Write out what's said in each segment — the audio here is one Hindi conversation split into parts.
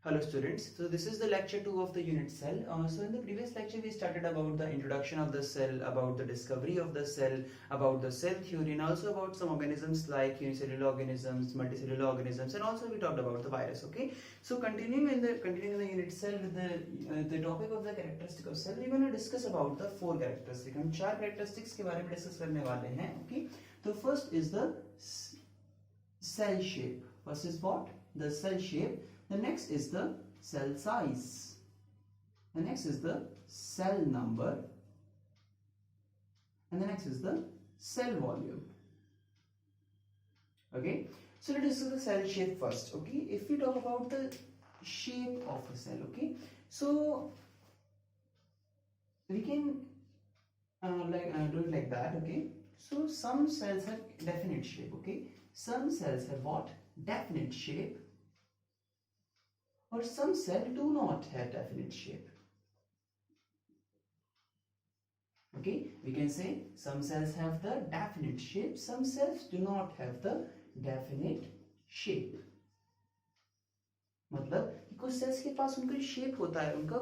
Hello students, so this is the lecture 2 of the unit cell. So in the previous lecture we started about the introduction of the cell, about the discovery of the cell, about the cell theory, and also about some organisms like unicellular organisms, multicellular organisms, and also we talked about the virus. Okay, so continuing in the unit cell with the topic of the characteristic of cell, we're going to discuss about the 4 characteristics. हम 4 characteristics के बारे में discuss करने वाले हैं. Okay, so first is the cell shape. First is what? The cell shape. The next is the cell size. The next is the cell number. And the next is the cell volume. Okay. So let us discuss the cell shape first. Okay. If we talk about the shape of a cell, okay. So we can do it like that. Okay. So some cells have definite shape. Okay. Some cells have what? Definite shape. Or some cells do not have definite shape. Okay, we can say some cells have the definite shape, some cells do not have the definite shape. मतलब कुछ सेल्स के पास उनका शेप होता है, उनका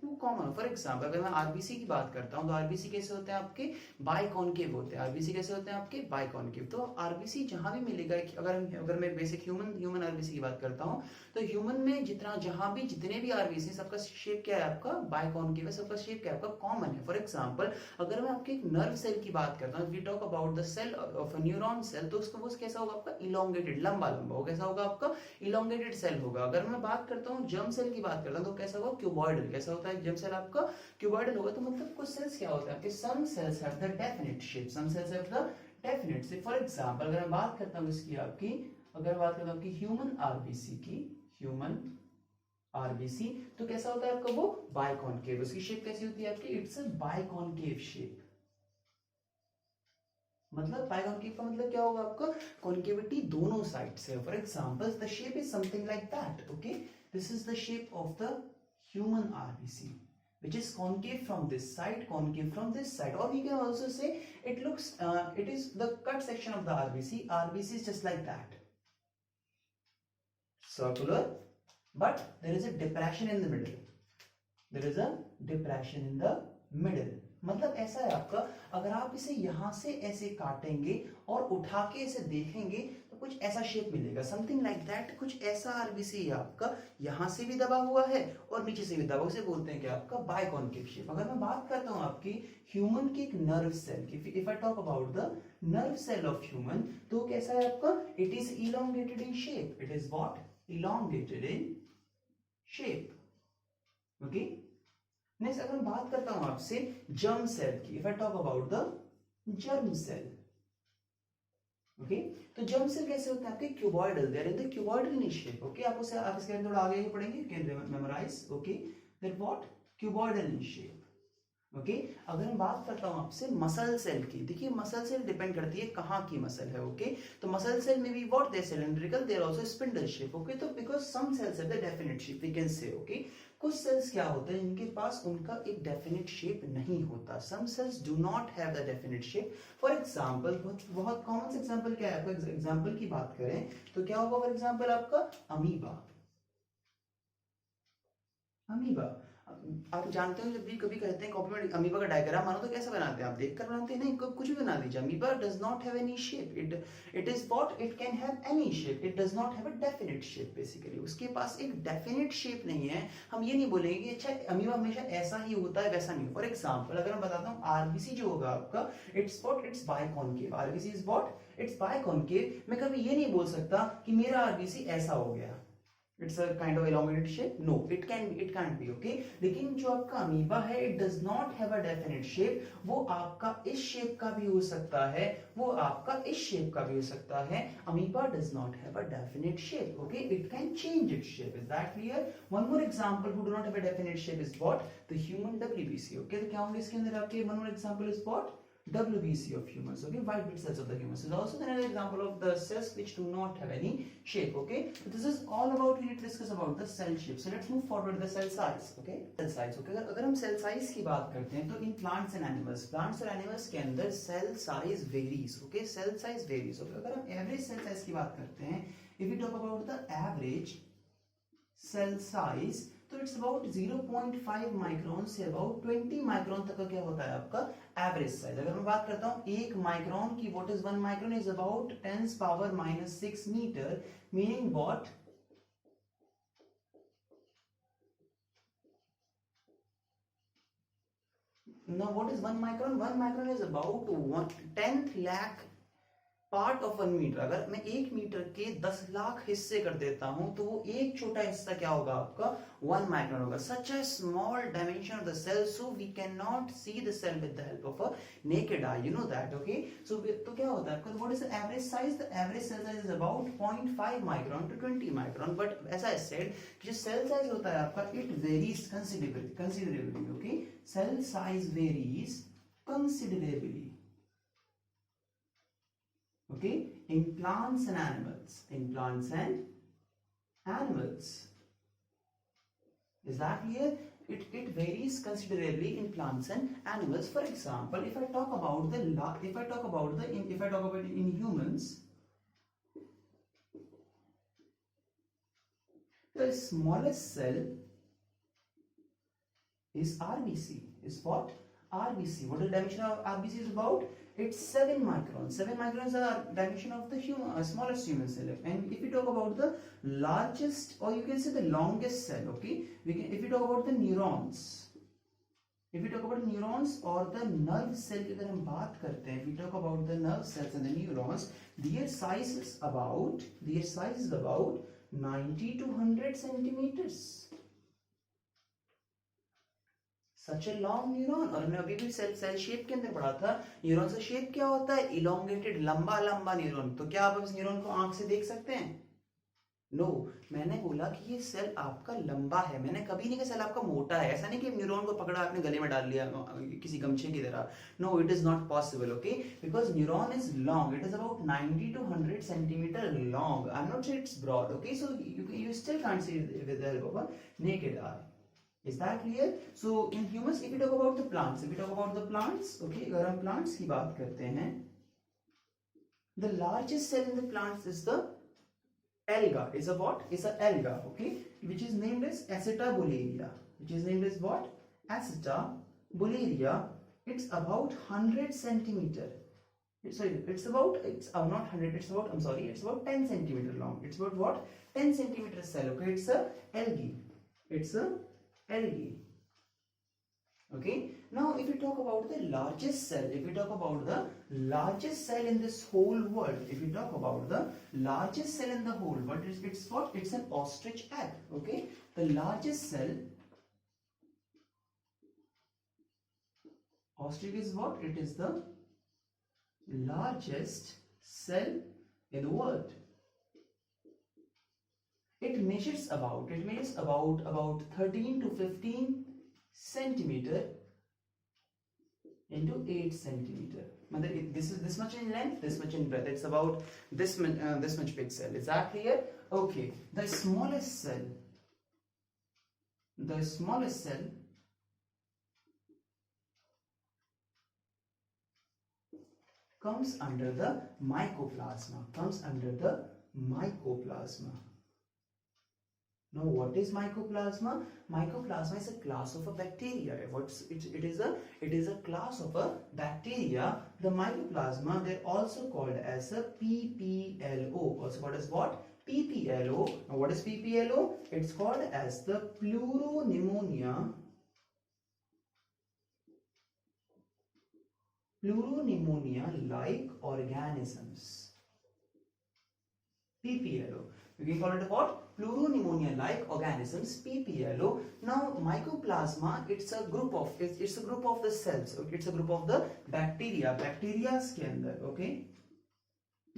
वो कॉमन. फॉर एग्जांपल अगर मैं आरबीसी की बात करता हूं तो आरबीसी कैसे होते हैं आपके बाइकॉनकेव होते हैं. आरबीसी कैसे होते हैं आपके बाइकॉनकेव. तो आरबीसी जहां भी मिलेगा, अगर मैं बेसिक ह्यूमन आरबीसी की बात करता हूं तो ह्यूमन में जितने भी आरबीसी सबका शेप क्या है आपका बाइकॉनकेव है. सबका शेप क्या है आपका कॉमन है. फॉर एग्जाम्पल अगर मैं आपके एक नर्व सेल की बात करता हूँ, we talk about the cell of a neuron cell, तो उसका वो कैसा होगा आपका इलोंगेटेड, लंबा वो कैसा होगा आपका इलोंगेटेड सेल होगा. अगर मैं बात करता हूँ जर्म सेल की बात करता हूं तो कैसा होगा क्यूबॉइडल. कैसा होता है जर्म सेल आपका क्यूबॉइडल होगा. तो मतलब कुछ सेल्स क्या होते हैं आपके some cells have the definite shape, some cells have the definite shape. For example अगर मैं बात करता हूं इसकी आपकी, अगर बात करता हूं कि ह्यूमन आरबीसी तो कैसा होता है आपका वो बाइकॉनकेव. उसकी शेप कैसी होती है आपकी, इट्स अ बाइकॉनकेव शेप. मतलब बाइकॉनकेव का मतलब क्या होगा आपका कॉन्केविटी दोनों साइड से. For example the shape is something like that. Okay, this is the shape of the human RBC, which is concave from this side, concave from this side. Or we can also say it is the cut section of the RBC. RBC is just like that, circular, but there is a depression in the middle. There is a depression in the middle. मतलब ऐसा है आपका, अगर आप इसे यहां से ऐसे काटेंगे और उठा के इसे देखेंगे तो कुछ ऐसा शेप मिलेगा, समथिंग लाइक दैट. कुछ ऐसा आरबीसी है आपका, यहां से भी दबा हुआ है और नीचे से भी दबा, उसे बोलते हैं क्या आपका बाइकॉनकेव शेप. अगर मैं बात करता हूं आपकी ह्यूमन की एक नर्व सेल की, if I talk about the nerve cell of human, तो कैसा है आपका, it is elongated in shape. It is what, elongated in shape. Okay, next अगर मैं बात करता हूं आपसे जर्म सेल की, if I talk about the germ cell. Okay, तो जर्म सेल कैसे होते हैं आपके cuboidal, they are in the cuboidal in shape. Okay, आप इसके बारे में थोड़ा आगे पढ़ेंगे, you can memorise. Okay, that what, cuboidal in shape. Okay, अगर मैं बात करता हूं आपसे मसल सेल की, देखिए मसल सेल डिपेंड करती है कहां की मसल है. ओके, तो मसल सेल में भी what, they cylindrical, they are also spindle shape. Okay, तो because some cells have the definite shape we can say. Okay, कुछ सेल्स क्या होते हैं इनके पास उनका एक डेफिनिट शेप नहीं होता. Some cells do not have the definite shape. For example बहुत कॉमन एग्जांपल क्या है, आपको एग्जांपल की बात करें तो क्या होगा. फॉर एग्जांपल आपका अमीबा. आप जानते हो जब भी कभी कहते हैं कॉपी में अमीबा का डायग्राम बनाओ तो कैसा बनाते हैं आप, देखकर बनाते हैं, नहीं कुछ भी बना दीजिए. Amoeba does not have any shape. It is what, it can have any shape. It does not have a definite shape. Basically उसके पास एक डेफिनिट शेप नहीं है. हम ये नहीं बोलेंगे कि अच्छा अमीबा हमेशा ऐसा ही होता है वैसा नहीं. फॉर एग्जाम्पल अगर मैं बताता हूँ आरबीसी जो होगा आपका, it's what, it's biconcave. RBC is what, it's biconcave. मैं कभी ये नहीं बोल सकता कि मेरा आरबीसी ऐसा हो गया, It's a kind of elongated shape. No, it can't be. Okay, लेकिन जो आपका अमीबा है, it does not have a definite shape. वो आपका इस शेप का भी हो सकता है, वो आपका इस शेप का भी हो सकता है. Amoeba does not have a definite shape. Okay, it can change its shape. Is that clear? One more example who do not have a definite shape is what? The human WBC. Okay, तो क्या होंगे इसके अंदर आपके, one more example is what? WBC of humans. Okay, white blood cells of the humans is also another example of the cells which do not have any shape. Okay, so this is all about, we need to discuss about the cell shape. So let's move forward to the cell size. Okay, cell size. Okay, अगर हम cell size की बात करते हैं तो in plants and animals के अंदर cell size varies. Okay, cell size varies. Okay, अगर हम average cell size की बात करते हैं, if we talk about the average cell size, तो इट्स अबाउट 0.5 माइक्रोन से अबाउट 20 माइक्रोन तक का क्या होता है आपका एवरेज साइज। अगर मैं बात करता हूं 1 माइक्रोन की, what is 1 micron is about 10 power -6 metre, meaning what, now what is 1 micron? 1 micron is about 1/10 lakh part of 1 metre. अगर मैं 1 मीटर के 10 लाख हिस्से कर देता हूं तो वो एक छोटा हिस्सा क्या होगा आपका 1 माइक्रोन होगा। Such a small dimension of the cell, so we can not see the cell with the help of a naked eye, you know that, okay. So तो क्या होता है आपका, what is the average size? The average cell size is about 0.5 micron to 20 micron, but as I said जो सेल साइज होता है आपका it varies considerably, okay. Cell size varies considerably, okay, in plants and animals, is that clear? It varies considerably in plants and animals. For example, if I talk about in humans, the smallest cell is RBC. Is what? RBC. What is the dimension of RBC is about? It's 7 microns. 7 microns are dimension of the smallest human cell. And if we talk about the largest, or you can say the longest cell, okay, if we talk about the neurons, or the nerve cell की अगर हम बात करते हैं, if we talk about the nerve cells and the neurons, their size is about 90 to 100 centimeters. Such a long neuron. और हमने अभी भी सेल शेप के अंदर पढ़ा था, न्यूरॉन का शेप क्या होता है, इलोंगेटेड, लंबा न्यूरॉन। तो क्या आप इस न्यूरॉन को आंख से देख सकते हैं? नो, मैंने बोला कि ये सेल आपका लंबा है, मैंने कभी नहीं कहा सेल आपका मोटा है। ऐसा नहीं कि न्यूरॉन को पकड़ा आपने गले में डाल लिया किसी गमछे की तरह, no, it is not possible, okay, because neuron is long, it is about 90 to 100 centimetre long. I am not say it's broad, okay, so you still can't see with the help of a naked eye. Is that clear? So in humans, if we talk about the plants, okay, अगर हम plants की बात करते हैं, the largest cell in the plants is the alga. Is a what? Is a alga, okay, which is named as Acetabularia. Which is named as what? Acetabularia. It's about 100 centimeter. It's about not 100. It's about 10 centimeter long. It's about what? 10 centimeter cell. Okay, it's a algae. Okay, now if we talk about the largest cell, in this whole world, it's what? It's an ostrich egg, okay. The largest cell, ostrich is what? It is the largest cell in the world. It measures about 13 to 15 centimeter into 8 centimeter. This is this much in length, this much in breadth. It's about this much big cell. Is that clear? Okay. The smallest cell comes under the mycoplasma. Now, what is mycoplasma? Mycoplasma is a class of a bacteria. It is a class of a bacteria. The mycoplasma, they're also called as a PPLO. Also called as what? PPLO. Now, what is PPLO? It's called as the pleuropneumonia-like organisms. PPLO. You can call it what? Pleuropneumonia-like organisms, PPLO. Now, mycoplasma, it's a group of the cells. Okay? It's a group of the bacteria. Bacterias के अंदर, okay?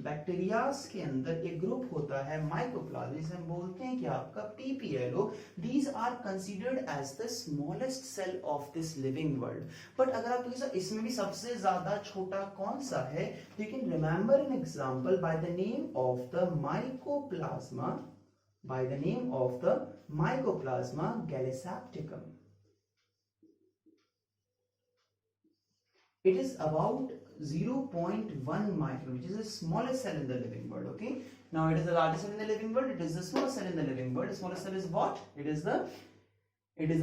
Bacterias के अंदर एक ग्रुप होता है mycoplasma, जिसे हम बोलते हैं कि आपका PPLO. These are considered as the smallest cell of this living world. But अगर आप इसमें भी सबसे ज्यादा छोटा कौन सा है? You can remember an example by the name of the mycoplasma. Gallisapticum. It is about 0.1 micron, which is the smallest cell in the living world, okay. Now it is the largest cell in the living world. It is the smallest cell in the living world. The smallest cell is what? It is a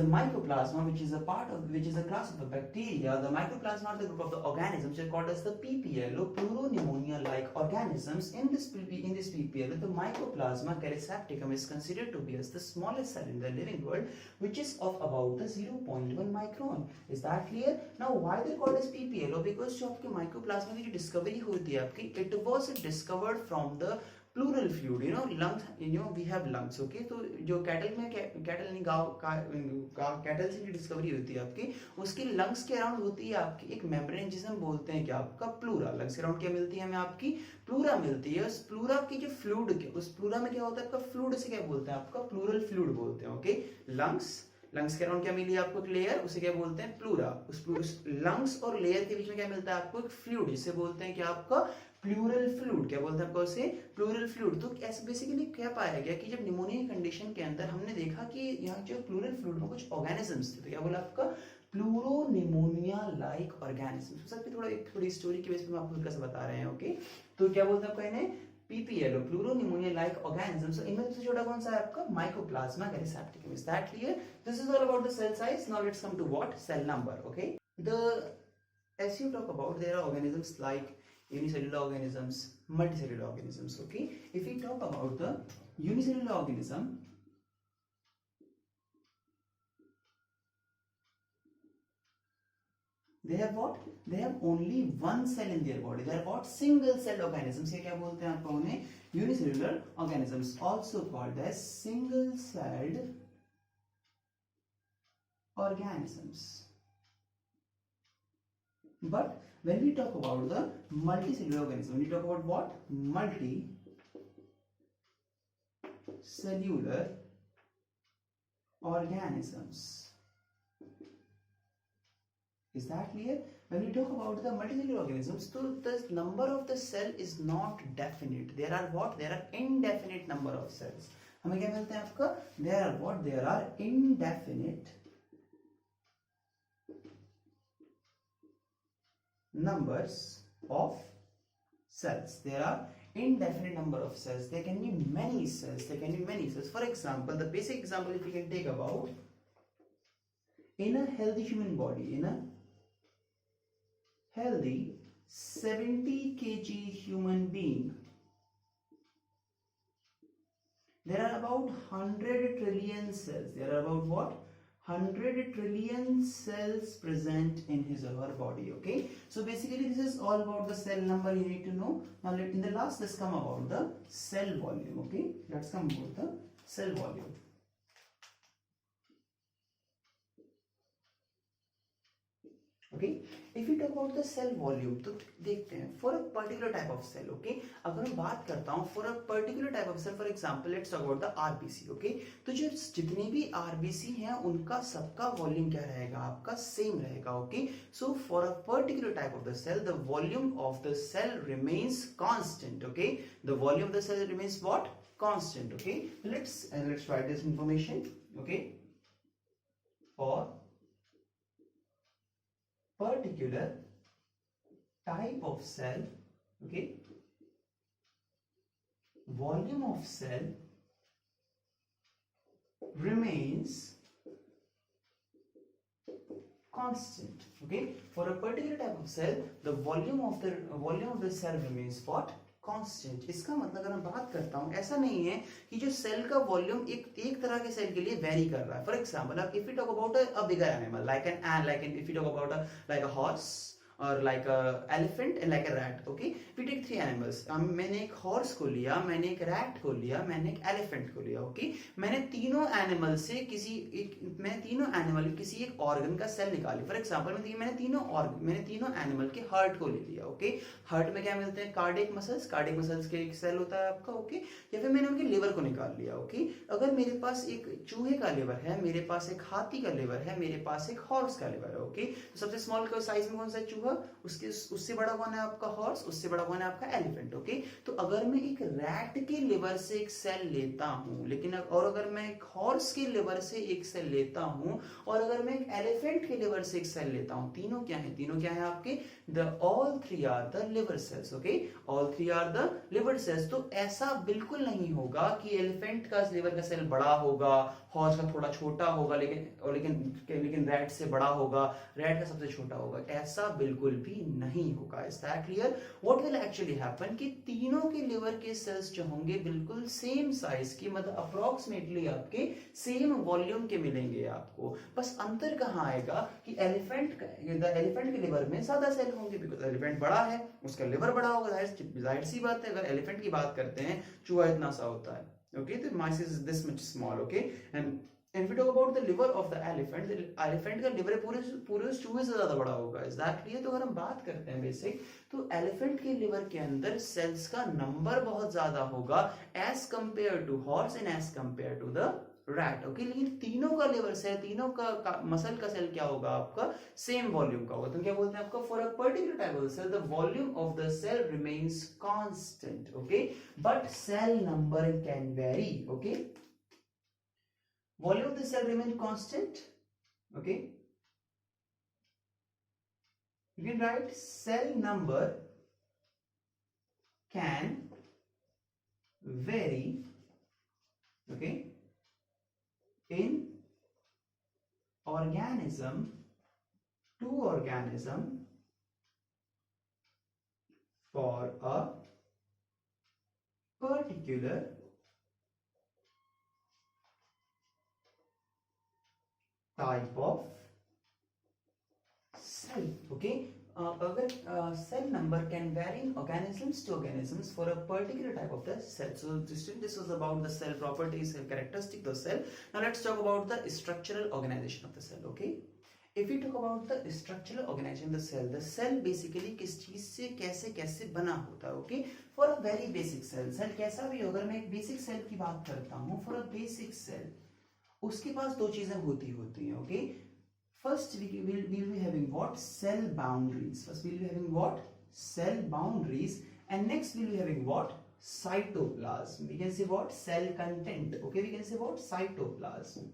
mycoplasma, which is a class of a bacteria. The mycoplasma are the group of the organisms which are called as the PPLO, pleuropneumonia-like organisms. In this PPLO, the mycoplasma charisepticum is considered to be as the smallest cell in the living world, which is of about the 0.1 micron. Is that clear? Now, why they called as PPLO? Because जो आपके mycoplasma की जो discovery हुई थी आपकी, it was discovered from the pleural fluid, lungs, we have lungs, okay. तो जो कैटल में कैटल से डिस्कवरी होती है आपकी, उसकी लंग्स के अराउंड होती है आपकी एक मेम्ब्रेन, जिसे हम बोलते हैं क्या, आपका प्लूरा। लंग्स के अराउंड क्या मिलती है हमें, आपकी प्लूरा मिलती है। उस प्लूरा की जो फ्लूइड, उस प्लूरा में क्या होता है आपका फ्लूइड, से क्या बोलते हैं, आपका प्लूरल फ्लूइड बोलते हैं, ओके। लंग्स के अराउंड क्या मिली आपको, एक लेयर, उसे क्या बोलते हैं, प्लूरा। उस लंग्स और लेयर के बीच में क्या मिलता है आपको, एक फ्लूइड, जिसे बोलते हैं क्या, आपका प्लूरल फ्लूइड। क्या बोलते हैं आपको उसे, प्लूरल फ्लूइड। तो ऐसे बेसिकली क्या पाया गया कि जब निमोनिया कंडीशन के अंदर हमने देखा कि यहाँ जो प्लूरल फ्लूइड में कुछ ऑर्गेनिजम्स थे, तो क्या बोला आपका, प्लूरोनिमोनिया लाइक ऑर्गेनिजम्स। सर थोड़ी स्टोरी की बेस पे मैं आपको कैसे बता रहे हैं, ओके। तो क्या बोलते हैं आपको इन्हें, PPLO, pleuropneumonia like organisms. So इनमें सबसे छोटा कौन सा है आपका, mycoplasma charisepticum. Is that clear? This is all about the cell size. Now let's come to what, cell number, okay. As you talk about, there are organisms like unicellular organisms, multicellular organisms, okay. If we talk about the unicellular organism, they have what, they have only one cell in their body. They are what, single cell organisms. ये क्या बोलते हैं आपको उन्हें, unicellular organisms, also called as single celled organisms. But when we talk about the multicellular organism, when we talk about what, multicellular organisms. Is that clear? When we talk about the multicellular organisms, so the number of the cell is not definite. There are what? There are indefinite number of cells. हमें क्या मिलते हैं आपका? There are what? There are indefinite numbers of cells. There are indefinite number of cells. There can be many cells. There can be many cells. For example, the basic example if we can take about, in a healthy human body, in a healthy 70 kg human being, there are about 100 trillion cells. There are about what? 100 trillion cells present in his or her body, okay. So basically this is all about the cell number you need to know. Now in the last, let's come about the cell volume, okay. Let's come about the cell volume. Okay, if we talk about the cell volume, तो देखते हैं for a particular type of cell, okay. अगर मैं बात करता हूँ for a particular type of cell, for example let's talk about the RBC, okay. तो जो जितने भी RBC हैं उनका सबका वॉल्यूम क्या रहेगा, आपका सेम रहेगा, okay. So for a particular type of the cell, the volume of the cell remains constant, okay. The volume of the cell remains what, constant, okay. Let's write this information, okay. For particular type of cell, okay, volume of cell remains constant, okay. For a particular type of cell, the volume of the cell remains what, constant. इसका मतलब अगर मैं बात करता हूं, ऐसा नहीं है कि जो सेल का वॉल्यूम एक तरह के सेल के लिए वेरी कर रहा है। For example, if you talk about a bigger animal like if you talk about like a horse और like elephant and like a rat, okay. We take 3 animals. मैंने एक हॉर्स को लिया, मैंने एक रैट को लिया, मैंने एक एलिफेंट को लिया, ओके। मैंने तीनों एनिमल से किसी एक ऑर्गन का सेल निकाली। फॉर एग्जांपल मैंने तीनों एनिमल के हार्ट को ले लिया, ओके। हार्ट में क्या मिलते हैं, कार्डियक मसल्स के एक सेल होता है आपका, ओके। या फिर मैंने उनके लिवर को निकाल लिया, ओके। अगर मेरे पास एक चूहे का लिवर है, मेरे पास एक हाथी का लिवर है, मेरे पास एक हॉर्स का लिवर है, ओके। तो सबसे स्मॉल साइज में कौन सा, चूहा। आपका, उसके उससे बड़ा कौन है आपका हॉर्स, उससे बड़ा कौन है आपका एलिफेंट। ओके, तो अगर मैं एक रैट के लिवर से एक सेल लेता हूं, लेकिन और अगर मैं एक हॉर्स के लिवर से एक सेल लेता हूं, और अगर मैं एक एलिफेंट के लिवर से एक सेल लेता हूं, तीनों क्या है, तीनों क्या है आपके, all three are the liver cells. Okay, all three are the liver cells. तो ऐसा बिल्कुल नहीं होगा कि एलिफेंट का लिवर का सेल बड़ा होगा, हॉर्स का थोड़ा छोटा होगा, लेकिन रैट से बड़ा होगा, रैट का सबसे छोटा होगा, ऐसा बिल्कुल भी नहीं होगा। Is that clear? What will actually happen कि तीनों के लिवर के सेल्स जो होंगे बिल्कुल सेम साइज की, मतलब अप्रोक्सीमेटली आपके सेम वॉल्यूम के मिलेंगे आपको। बस अंतर कहाँ आएगा कि एलिफेंट के लिवर में ज्यादा सेल होंगे, बिकॉज एलिफेंट बड़ा है, उसका लिवर बड़ा होगा, जाहिर सी बात है। अगर एलिफेंट की बात करते हैं, चूहा इतना सा होता है, okay, the mice is this much small, okay, and if we talk about the liver of the elephant का लिवर पूरे चूहे से ज्यादा बड़ा होगा। Is that clear? तो अगर हम बात करते हैं बेसिक, तो एलिफेंट के लिवर के अंदर सेल्स का नंबर बहुत ज्यादा होगा as compared to horse and as compared to the rat. Okay, लेकिन तीनों का लिवर सेल, तीनों का मसल का सेल क्या होगा आपका, सेम वॉल्यूम का होगा। तो क्या बोलते हैं आपका, for a particular type of cell the volume of the cell remains constant. Okay, but cell number can vary. Okay, volume of the cell remain constant. Okay, you can write cell number can vary, okay, in organism to organism for a particular type of cell. Okay, अगर cell number can vary in organisms to organisms for a particular type of the cell. So this was about the cell properties and characteristics of the cell. Now let's talk about the structural organization of the cell. Okay, if we talk about the structural organization of the cell basically किस चीज से कैसे कैसे बना होता है। okay, for a very basic cell कैसा भी हो, अगर मैं एक बेसिक सेल की बात करता हूँ, for a basic cell उसके पास दो चीजें होती हैं। Okay, first we'll be having what, cell boundaries. First we'll be having what, cell boundaries, and next we'll be having what, cytoplasm. We can say what, cell content. Okay, we can say what, cytoplasm.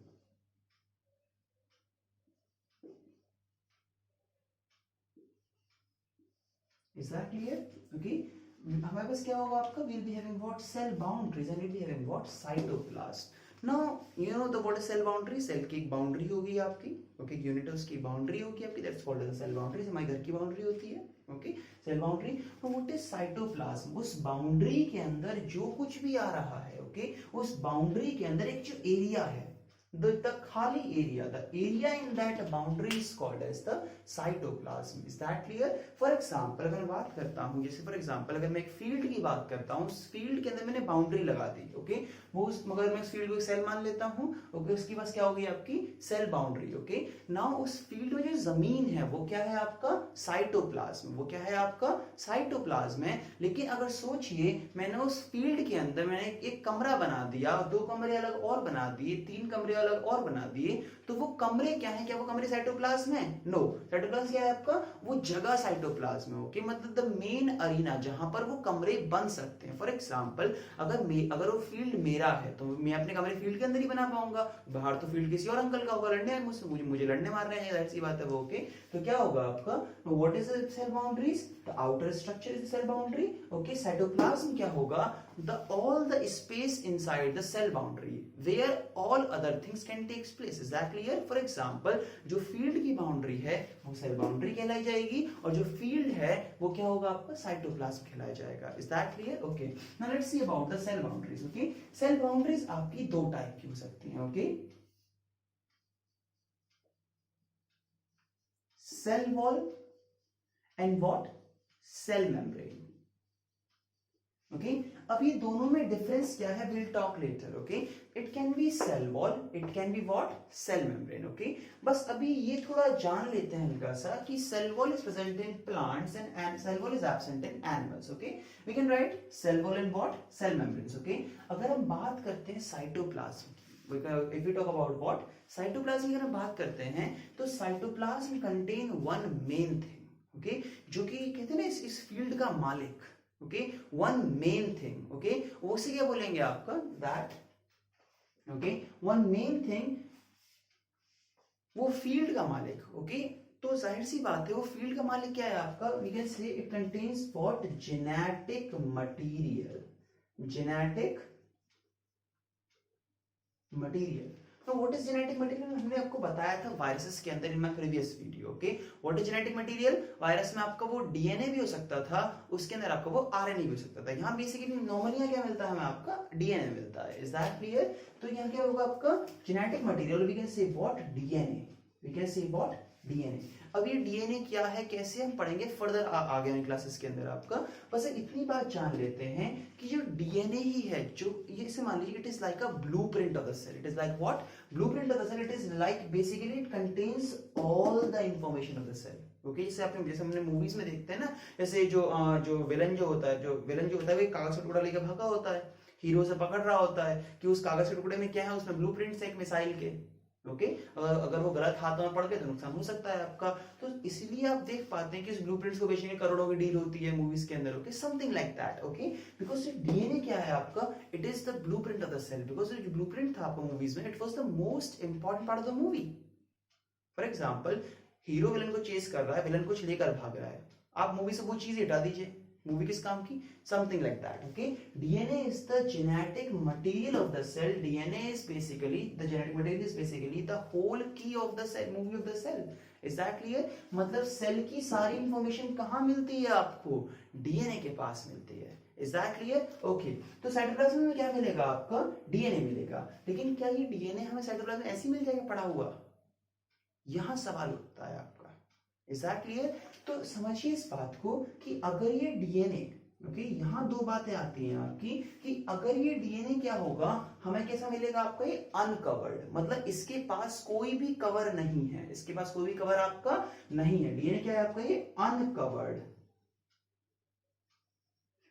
Is that clear? Okay, हमारे पास क्या होगा आपका, we'll be having what, cell boundaries, and we'll be having what, cytoplasm. Now you know the what is cell boundary, cell की एक बाउंड्री होगी आपकी। ओके, यूनिट उसकी बाउंड्री होगी आपकी, that's called as cell boundary. हमारे घर की बाउंड्री होती है। Okay, cell boundary. तो व्हाट इज साइटोप्लाज्म, उस बाउंड्री के अंदर जो कुछ भी आ रहा है, ओके, उस बाउंड्री के अंदर एक जो एरिया है, the खाली area, the area in that boundary is called as the cytoplasm. Is that clear? For example, अगर मैं बात करता हूँ, जैसे for example अगर मैं एक फील्ड की बात करता हूँ, उस फील्ड के अंदर मैंने बाउंड्री लगा दी। ओके, वो मगर मैं उस फील्ड को सेल मान लेता हूँ। ओके, उसके पास क्या होगी आपकी, सेल बाउंड्री। ओके, नाउ उस फील्ड में जो जमीन है वो क्या है आपका, साइटोप्लाज्म। वो क्या है आपका, साइटोप्लाज्म है। लेकिन अगर सोचिए, मैंने उस फील्ड के अंदर मैंने एक कमरा बना दिया, दो कमरे अलग और बना दिए, तीन कमरे अलग और बना दिए, तो वो कमरे क्या है, क्या वो कमरे साइटोप्लाज्म है? नो, साइटोप्लाज्म क्या है आपका, वो जगह साइटोप्लाज्म है। ओके, मतलब द मेन अरीना जहां पर वो कमरे बन सकते हैं। फॉर एग्जांपल अगर वो फील्ड मेरा है तो मैं अपने कमरे फील्ड के अंदर ही बना पाऊंगा, बाहर तो फील्ड किसी और अंकल का होगा, लड़ने आए मुझसे, मुझे लड़ने मार रहे हैं, जाहिर सी बात है वो। ओके, तो क्या होगा आपका, what is the cell boundaries, the outer structure is the cell boundary. Okay, cytoplasm क्या होगा, all the space inside the cell boundary where all other things can take place. Is that clear? For example, जो फील्ड की बाउंड्री है वो सेल बाउंड्री कहलाई जाएगी, और जो फील्ड है वो क्या होगा आपका, साइटोप्लाज्म कहलाया जाएगा। Is that clear? Okay. Now let's see about the cell boundaries. Okay, cell boundaries आपकी दो टाइप की हो सकती हैं। Okay, cell wall and what, cell membrane. Okay, अब ये दोनों में डिफरेंस क्या है, will talk later. Okay, it can be cell wall, it can be what, cell membrane. Okay, बस अभी ये थोड़ा जान लेते हैं हल्का सा कि cell wall is present in plants and cell wall is absent in animals. Okay, we can write cell wall and what, cell membranes. Okay, अगर हम बात करते हैं साइटोप्लाज्म की, if we talk about what, cytoplasm की अगर हम बात करते हैं, तो cytoplasm contain one main thing. Okay, जो कि कहते हैं ना इस फील्ड का मालिक, okay, one main thing, okay, उसे क्या बोलेंगे आपका, that, okay, one main thing, वो फील्ड का मालिक, ओके, तो जाहिर सी बात है वो फील्ड का मालिक क्या है आपका, we can say it contains what, genetic material, genetic material. तो व्हाट इज जेनेटिक मटेरियल, हमने आपको बताया था वायरसेस के अंदर in my previous video, okay, what is genetic material, virus में आपका वो डीएनए भी हो सकता था, उसके अंदर आपका वो आरएनए भी हो सकता था, यहाँ बेसिकली नॉर्मली क्या मिलता है हमें, आपका डीएनए मिलता है, इज दैट क्लियर। तो यहाँ क्या होगा आपका genetic material, we can say what, DNA, we can say what, DNA. अब ये डीएनए क्या है, कैसे हम पढ़ेंगे फर्दर आगे वाली क्लासेस के अंदर आपका, बस इतनी बात जान लेते हैं कि जो डीएनए ही है, जो ये से मान लीजिए it is like a blueprint of the cell, it is like what, blueprint of the cell, it is like basically it contains all the information of the cell, okay, जैसे हमने मूवीज में देखते हैं ना, जैसे जो विलन जो होता है वो एक कागज का टुकड़ा लेकर भागा होता है, हीरो से पकड़ रहा होता है कि उस कागज के टुकड़े में क्या है, उसमें ब्लूप्रिंट्स है एक मिसाइल के, ओके, अगर वो गलत हाथों में पड़ गए तो नुकसान हो सकता है आपका। तो इसलिए आप देख पाते हैं कि उस ब्लूप्रिंट्स को बेचने के करोड़ों की डील होती है मूवीज के अंदर, okay, something like that, okay, because DNA क्या है आपका, it is the blueprint of the cell, because जो ब्लूप्रिंट था आपका मूवीज में, it was the most important part of the movie. For example, hero villain को चेस कर रहा है, विलन कुछ लेकर भाग रहा है, आप मूवी से वो चीज हटा दीजिए, मूवी किस काम की, something like that, okay. DNA is the genetic material of the cell, DNA is basically the genetic material is basically the whole key of the cell, movie of the cell, is that clear. मतलब सेल की सारी इंफॉर्मेशन कहां मिलती है आपको, डीएनए के पास मिलती है, इज दैट क्लियर, ओके। तो साइटोप्लाज्म में क्या मिलेगा आपका, डीएनए मिलेगा, लेकिन क्या ये डीएनए हमें साइटोप्लाज्म में ऐसे मिल जाएगा पड़ा हुआ, यहां सवाल उठता है आपका, इज दैट क्लियर। तो समझिए इस बात को कि अगर ये डीएनए, ओके, यहां दो बातें आती हैं आपकी कि अगर ये डीएनए क्या होगा, हमें कैसा मिलेगा आपका, ये अनकवर्ड, मतलब इसके पास कोई भी कवर नहीं है, इसके पास कोई भी कवर आपका नहीं है, डीएनए क्या है आपका, ये अनकवर्ड,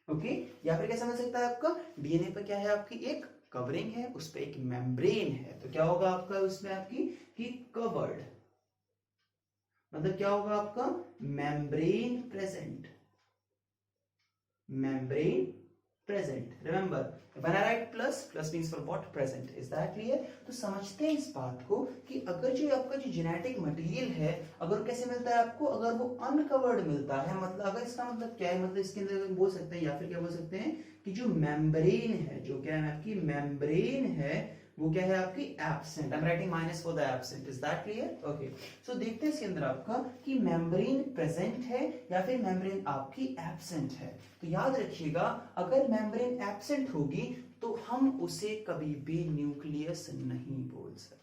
ओके। या फिर कैसा मिल सकता है आपका, डीएनए पर क्या है आपकी एक कवरिंग है, उस पर एक मेम्ब्रेन है, तो क्या होगा आपका उसमें आपकी कि कवर्ड, मतलब क्या होगा आपका, membrane present, membrane present, remember when I right plus, plus means for what, present, is that clear. तो समझते हैं इस बात को कि अगर जो आपका जो जेनेटिक मटेरियल है, अगर कैसे मिलता है आपको, अगर वो अनकवर्ड मिलता है, मतलब अगर इसका मतलब क्या है, मतलब इसके अंदर बोल सकते हैं या फिर क्या बोल सकते हैं कि जो मेम्ब्रेन है, जो क्या है आपकी मेम्ब्रेन है, वो क्या है आपकी absent, I am writing minus for the absent, is that clear, okay. So देखते हैं इसके अंदर आपका कि मेम्ब्रेन प्रेजेंट है या फिर मेम्ब्रेन आपकी एब्सेंट है। तो याद रखिएगा, अगर मेम्ब्रेन एब्सेंट होगी तो हम उसे कभी भी न्यूक्लियस नहीं बोल सकते।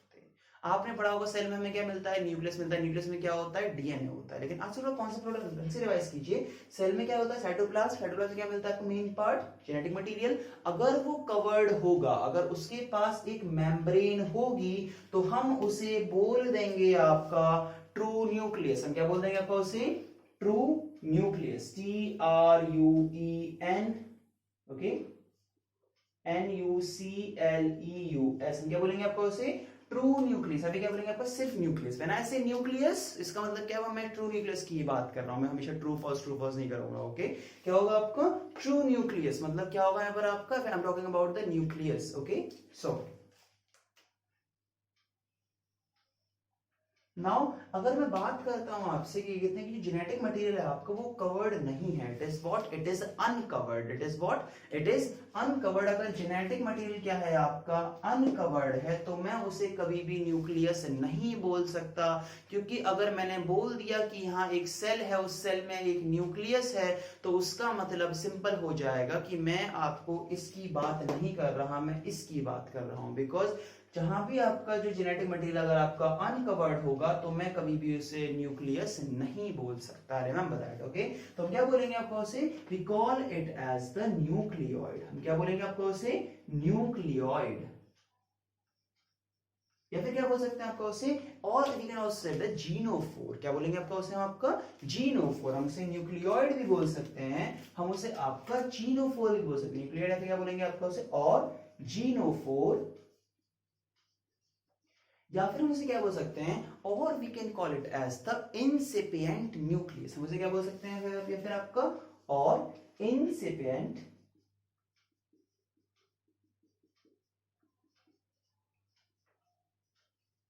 आपने पढ़ा होगा सेल में हमें क्या मिलता है, न्यूक्लियस मिलता है, न्यूक्लियस में क्या होता है, डीएनए होता है, लेकिन आज थोड़ा कॉन्सेप्ट ढंग से रिवाइज कीजिए। सेल में क्या होता है, साइटोप्लाज्म, साइटोप्लाज्म में क्या मिलता है आपको, मेन पार्ट जेनेटिक मटेरियल, अगर वो कवर्ड होगा, अगर उसके पास एक मेम्ब्रेन होगी तो हम उसे बोल देंगे आपका ट्रू न्यूक्लियस, हम क्या बोल देंगे आपका उसे, true nucleus, TRUEN, okay, NUCLEUS, हम क्या बोलेंगे आपको उसे, ट्रू न्यूक्लियस। अभी क्या बोलेंगे आपका, सिर्फ न्यूक्लियस, व्हेन आई से न्यूक्लियस, इसका मतलब क्या है, मैं ट्रू न्यूक्लियस की बात कर रहा हूं, मैं हमेशा ट्रू फॉल्स नहीं करूंगा, ओके। क्या होगा आपका, ट्रू न्यूक्लियस, मतलब क्या होगा यहाँ पर आपका, I am talking about the nucleus, okay. So now अगर मैं बात करता हूं आपसे कि कहते हैं कि जेनेटिक मटेरियल है आपका वो कवर्ड नहीं है, it is what, it is uncovered, it is what, it is uncovered. अगर जेनेटिक मटेरियल क्या है आपका, अनकवर्ड है, तो मैं उसे कभी भी न्यूक्लियस नहीं बोल सकता, क्योंकि अगर मैंने बोल दिया कि यहाँ एक सेल है, उस सेल में एक न्यूक्लियस है, तो उसका मतलब सिंपल हो जाएगा कि मैं आपको इसकी बात नहीं कर रहा, मैं इसकी बात कर रहा हूं, बिकॉज जहां भी आपका जो जेनेटिक मटेरियल अगर आपका अनकवर्ड होगा तो मैं कभी भी उसे न्यूक्लियस नहीं बोल सकता, रिमेंबर दैट, ओके। तो हम क्या बोलेंगे आपको उसे, we call it as the nucleoid, हम क्या बोलेंगे आपको उसे, न्यूक्लियोइड, या फिर क्या बोल सकते हैं आपका उसे, और we can also say the genophore, क्या बोलेंगे आपका उसे, हम आपका जीनोफोर, हम उसे न्यूक्लियोइड भी बोल सकते हैं, हम उसे आपका जीनोफोर भी बोल सकते हैं, न्यूक्लियोइड, या फिर क्या बोलेंगे आपका उसे, और जीनोफोर, या फिर हम उसे क्या बोल सकते हैं, और we can call it as the incipient nucleus. हम उसे क्या बोल सकते हैं या फिर आपका और incipient,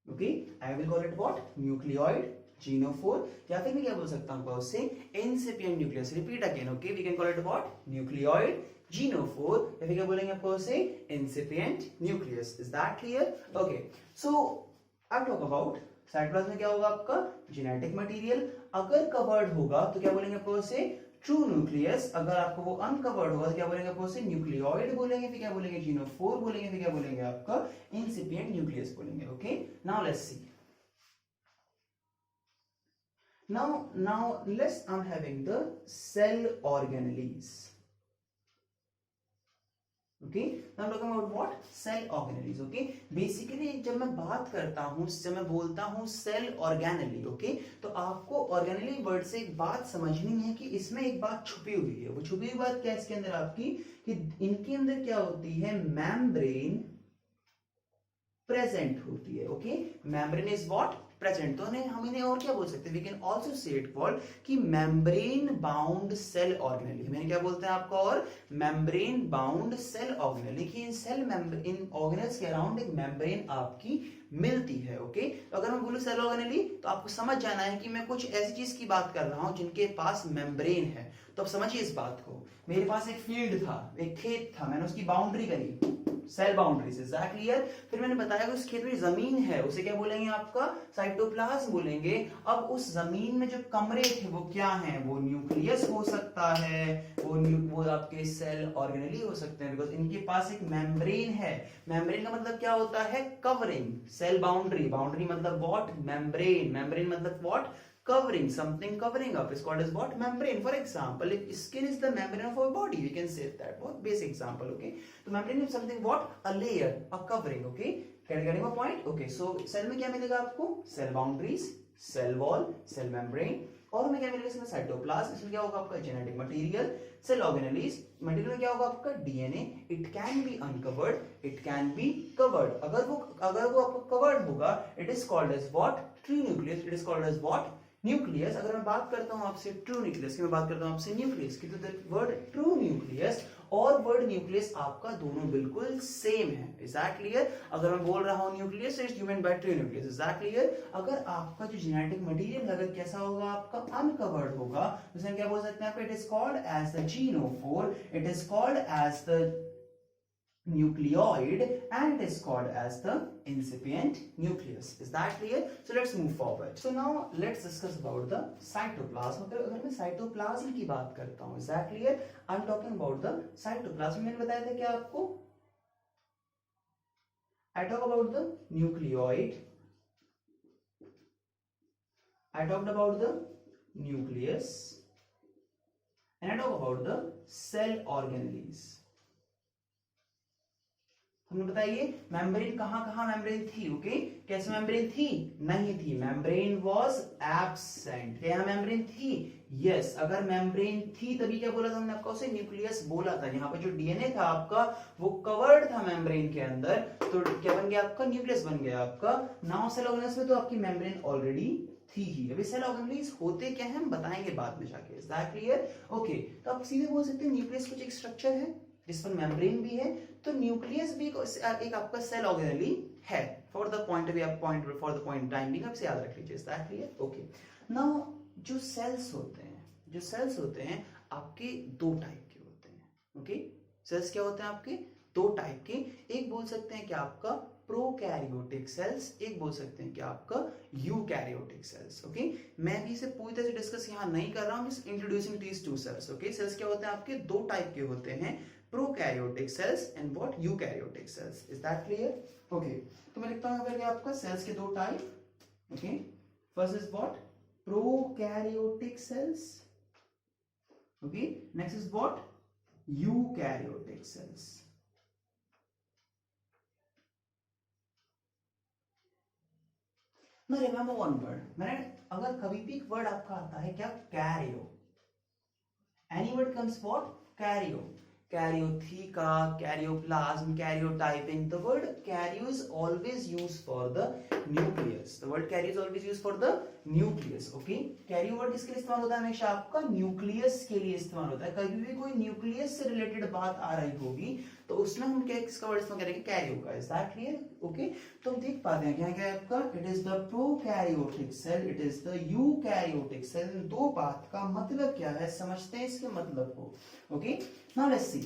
okay, I will call it what, nucleoid genophore, या फिर मैं क्या बोल सकता हूँ उससे incipient nucleus. Repeat again, okay, we can call it what, nucleoid genophore, या फिर क्या बोलेंगे आपको उसे incipient nucleus. Is that clear? Okay, so I talk about cytoplasm में क्या होगा आपका जेनेटिक मटेरियल। अगर कवर्ड होगा तो क्या बोलेंगे आपको उसे ट्रू न्यूक्लियस, अगर आपको वो अनकवर्ड होगा तो क्या बोलेंगे आपको उसे न्यूक्लियोइड बोलेंगे, फिर क्या बोलेंगे जीनोफोर बोलेंगे, फिर क्या बोलेंगे आपका इंसिपिएंट न्यूक्लियस बोलेंगे। Okay, now let's see, now I'm having the cell organelles. Okay, now I'm talking about what, cell organelles. Okay, basically जब मैं बात करता हूँ, जब मैं बोलता हूँ सेल ऑर्गेनेली, ओके, तो आपको ऑर्गेनेली वर्ड से एक बात समझनी है कि इसमें एक बात छुपी हुई है। वो छुपी हुई बात क्या है इसके अंदर आपकी, कि इनके अंदर क्या होती है, मेम्ब्रेन प्रेजेंट होती है। Okay, membrane is what, present. तो हम इन्हें और क्या बोल सकते हैं, we can also say it called कि मेम्ब्रेन बाउंड सेल ऑर्गेनेली। मैंने क्या बोलते हैं आपको, और मेम्ब्रेन बाउंड सेल ऑर्गेनेली, कि इन सेल इन ऑर्गेनेल्स के अराउंड एक मेम्ब्रेन आपकी मिलती है। ओके, तो अगर मैं बोलूं सेल ऑर्गेनेली तो आपको समझ जाना है कि मैं कुछ ऐसी चीज की बात कर रहा हूं जिनके पास मेम्ब्रेन है। तो अब समझिए इस बात को, मेरे पास एक फील्ड था, एक खेत था, मैंने उसकी बाउंड्री करी, cell boundaries. Is that clear? फिर मैंने बताया कि उस खेत में जमीन है, उसे क्या बोलेंगे आपका, साइटोप्लाज्म बोलेंगे। अब उस जमीन में जो कमरे थे वो क्या हैं, वो न्यूक्लियस हो सकता है, वो आपके सेल ऑर्गेनेली हो सकते हैं, बिकॉज इनके पास एक मेम्ब्रेन है। मेम्ब्रेन का मतलब क्या होता है, कवरिंग। सेल बाउंड्री, बाउंड्री मतलब व्हाट, मेम्ब्रेन, मेम्ब्रेन मतलब what, covering, something covering up is called as what, membrane. For example, if skin is the membrane of our body, we can say that, what basic example. Okay, so membrane is something what, a layer, a covering. Okay, getting my point? Okay, so cell में क्या मिलेगा आपको, cell boundaries, cell wall, cell membrane, और हमें क्या मिलेगा इसमें, साइटोप्लाज्म। इसमें क्या होगा आपका genetic material, cell organelles. Material में क्या होगा आपका DNA. It can be uncovered, it can be covered. अगर वो आपको कवर्ड होगा, it is called as what, true nucleus, it is called as what, nucleus. अगर मैं बात करता हूं आपसे ट्रू न्यूक्लियस की, मैं बात करता हूं आपसे न्यूक्लियस की, तो वर्ड ट्रू न्यूक्लियस और वर्ड न्यूक्लियस आपका दोनों बिल्कुल सेम है। Is that clear? अगर मैं बोल रहा हूं nucleus, is given by true nucleus. Is that clear? अगर आपका जो जेनेटिक मटेरियल अगर कैसा होगा, आपका अनकवर्ड होगा, तो इसमें क्या बोल सकते हैं आपका, it is called as the genophore, it is called as the nucleoid, and it is called as the incipient nucleus. Is that clear? So let's move forward. So now let's discuss about the cytoplasm. अगर मैं cytoplasm की बात करता हूँ, is that clear? I'm talking about the cytoplasm. मैंने बताया था क्या आपको, I talk about the nucleoid, I talked about the nucleus, and I talk about the cell organelles. हमें बताइए मेम्ब्रेन कहां मेम्ब्रेन थी। ओके, कैसे मेम्ब्रेन थी, नहीं थी, मेम्ब्रेन वाज एब्सेंट। क्या यहां मेम्ब्रेन थी, यस। अगर मेम्ब्रेन थी तभी क्या बोला था हमने आपको, उसे न्यूक्लियस बोला था। यहाँ पे जो डीएनए था आपका वो कवर्ड था मेम्ब्रेन के अंदर, तो क्या बन गया आपका, न्यूक्लियस बन गया आपका। नाउ सेल ऑर्गेनेल्स में तो आपकी मेम्ब्रेन ऑलरेडी थी ही। अभी सेल ऑर्गेनेल्स होते क्या है हम बताएंगे बाद में जाके। Is that clear? ओके, तो आप सीधे बोल सकते हैं न्यूक्लियस कुछ एक स्ट्रक्चर है जिस पर मेम्ब्रेन भी है, तो न्यूक्लियस भी एक आपका सेल ऑर्गेनेली है। फॉर द पॉइंट टाइम भी आपसे याद रख लीजिए। Is that clear? Okay, now जो सेल्स होते हैं आपके दो टाइप के होते हैं। ओके, सेल्स क्या होते हैं आपके, दो टाइप के। एक बोल सकते हैं कि आपका प्रोकैरियोटिक सेल्स, एक बोल सकते हैं कि आपका यूकैरियोटिक सेल्स। ओके, मैं भी इसे पूरी तरह से डिस्कस यहाँ नहीं कर रहा हूँ, just introducing these two cells. Okay, cells क्या होते हैं आपके, दो टाइप के होते हैं, prokaryotic cells and what, eukaryotic cells. Is that clear? Okay, तो मैं लिखता हूँ यहाँ आपका सेल्स के दो type. Okay, first is what, prokaryotic cells. Okay, next is what, eukaryotic cells. Now remember one word, मैंने अगर कभी भी एक वर्ड आपका आता है क्या, Cairo, any word comes what, Cairo. karyotheca, karyoplasm, karyotyping. The word karyo is always used for the nucleus. The word karyo is always used for the nucleus. Okay, karyo word किसके लिए इस्तेमाल होता है? हमेशा आपका न्यूक्लियस के लिए इस्तेमाल होता है. कभी भी कोई न्यूक्लियस से रिलेटेड बात आ रही होगी तो उसमें हम क्या किसका वर्ड इस्तेमाल करेंगे? कैरियो का. Is that clear? ओके, तो हम देख पाते हैं क्या क्या है आपका. It is the prokaryotic cell, it is the eukaryotic cell. दो बात का मतलब क्या है समझते हैं इसके मतलब को. Okay, now let's see.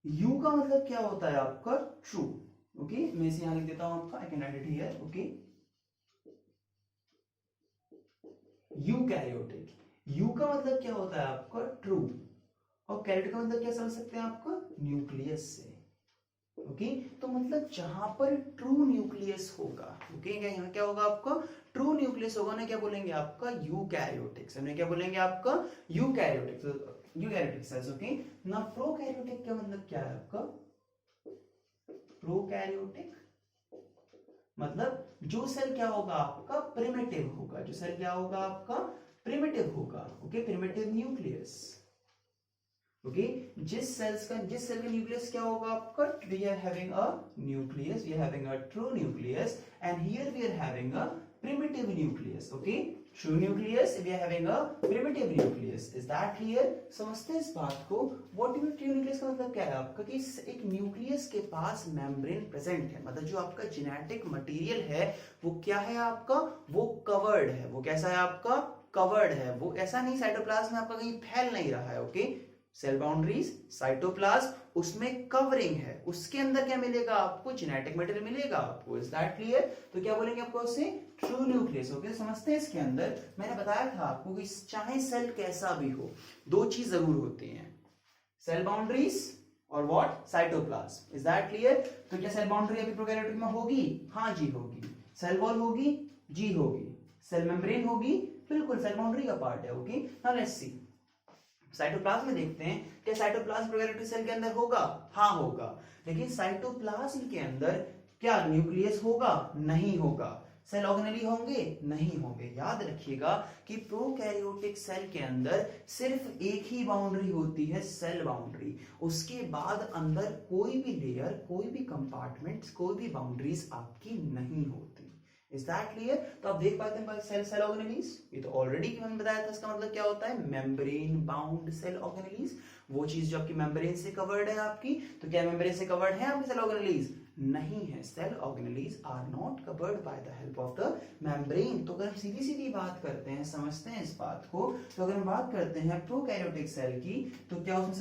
You का मतलब क्या होता है आपका? ट्रू. ओके, मैं इसे यहां लिख देता हूं आपका. I can write it here. Okay, eukaryotic. You का मतलब क्या होता है आपका? ट्रू. और कैरियोट का मतलब क्या समझ सकते हैं आपका? न्यूक्लियस से. ओके, तो मतलब जहां पर ट्रू न्यूक्लियस होगा. ओके, क्या यहाँ क्या होगा आपका? ट्रू न्यूक्लियस होगा ना, क्या बोलेंगे आपका? यूकैरियोटिक. हमने क्या बोलेंगे आपका? यूकैरियोटिक. Eukaryotic cells. ओके, ना प्रोकैरियोटिक का मतलब क्या है आपका? प्रोकैरियोटिक मतलब जो सेल क्या होगा आपका? प्रिमिटिव होगा. जो सेल क्या होगा आपका? प्रिमिटिव होगा. Okay, primitive nucleus. ओके, जिस सेल का न्यूक्लियस क्या होगा आपका? We are having a nucleus, we are having a true nucleus and here we are having a primitive nucleus. Okay, true nucleus, we are having a primitive nucleus. Is that clear? समझते हैं इस बात को. What do you true nucleus का मतलब क्या है आपका? कि एक न्यूक्लियस के पास मेम्ब्रेन प्रेजेंट है. मतलब जो आपका जेनेटिक मटेरियल है वो क्या है आपका? वो कवर्ड है. वो कैसा है आपका? कवर्ड है. वो ऐसा नहीं साइटोप्लाज्म में आपका कहीं फैल नहीं रहा है. ओके, सेल बाउंड्रीज, साइटोप्लाज्म, उसमें कवरिंग है. उसके अंदर क्या मिलेगा आपको? जेनेटिक मटेरियल मिलेगा आपको. Is that clear? तो क्या बोलेंगे आपको उसे? True nucleus. ओके, समझते हैं इसके अंदर. मैंने बताया था आपको कि चाहे सेल कैसा भी हो, दो चीज जरूर होती हैं. सेल बाउंड्रीज और what? Cytoplasm. Is that clear? तो क्या सेल बाउंड्री अभी प्रोकैरियोटिक में होगी? हाँ जी होगी. सेल वॉल होगी? जी होगी. सेल मेम्ब्रेन होगी? बिल्कुल, सेल बाउंड्री का पार्ट है. Okay, now let's see. Cytoplasm में देखते हैं क्या साइटोप्लाज्म प्रोकैरियोटिक सेल के अंदर होगा? हाँ होगा. लेकिन साइटोप्लाज्म के अंदर क्या न्यूक्लियस होगा? नहीं होगा. सेल ऑर्गेनेली होंगे? नहीं होंगे. याद रखिएगा कि प्रोकैरियोटिक सेल के अंदर सिर्फ एक ही बाउंड्री होती है, सेल बाउंड्री. उसके बाद अंदर कोई भी लेयर, कोई भी कंपार्टमेंट, कोई भी बाउंड्रीज आपकी नहीं होती. Is that clear? तो आप देख पाते हैं सेल सेल ऑर्गेनेलीज. ये तो ऑलरेडी मैंने बताया था. इसका मतलब क्या होता है? Membrane bound cell organelles. वो चीज जो आपकी मेम्ब्रेन से कवर्ड है आपकी. तो क्या मेम्ब्रेन से कवर्ड है आपकी सेल ऑर्गेनेलीज? नहीं है. Cell organelles are not covered by the help of the membrane. तो अगर हम सीधी सीधी बात करते हैं, समझते हैं इस बात को, तो अगर हम बात करते हैं प्रोकैरियोटिक सेल की, तो क्या उसमें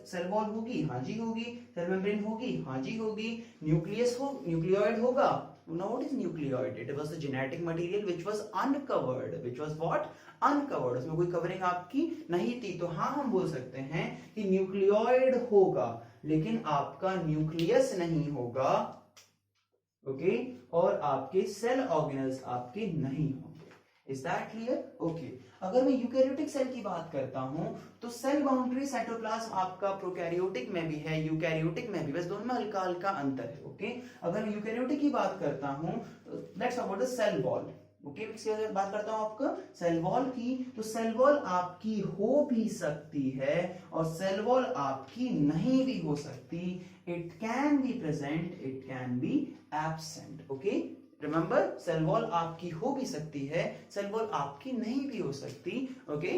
सेल वॉल होगी? हाँ जी होगी. सेल मेम्ब्रेन होगी? हाँ जी होगी. न्यूक्लियस हो, न्यूक्लियोइड होगा? Now what is nucleoid? It was the genetic material which was uncovered. Which was what? Uncovered. उसमें कोई कवरिंग आपकी नहीं थी. तो हाँ हम बोल सकते हैं कि न्यूक्लियोइड होगा लेकिन आपका न्यूक्लियस नहीं होगा. ओके, और आपके सेल ऑर्गेनल्स आपके नहीं होंगे. Is that clear? ओके, अगर मैं यूकैरियोटिक सेल की बात करता हूं तो सेल बाउंड्री साइटोप्लाज्म आपका प्रोकैरियोटिक में भी है, यूकैरियोटिक में भी. बस दोनों में हल्का हल्का अंतर है. ओके, अगर मैं यूकैरियोटिक की बात करता हूं तो let's talk about the cell wall. Okay, किसकी बात करता हूं आपका? सेल वॉल की. तो सेल वॉल आपकी हो भी सकती है और सेल वॉल आपकी नहीं भी हो सकती. It can be present, it can be absent. Okay, remember, cell wall आपकी हो भी सकती है, सेल वॉल आपकी नहीं भी हो सकती. ओके,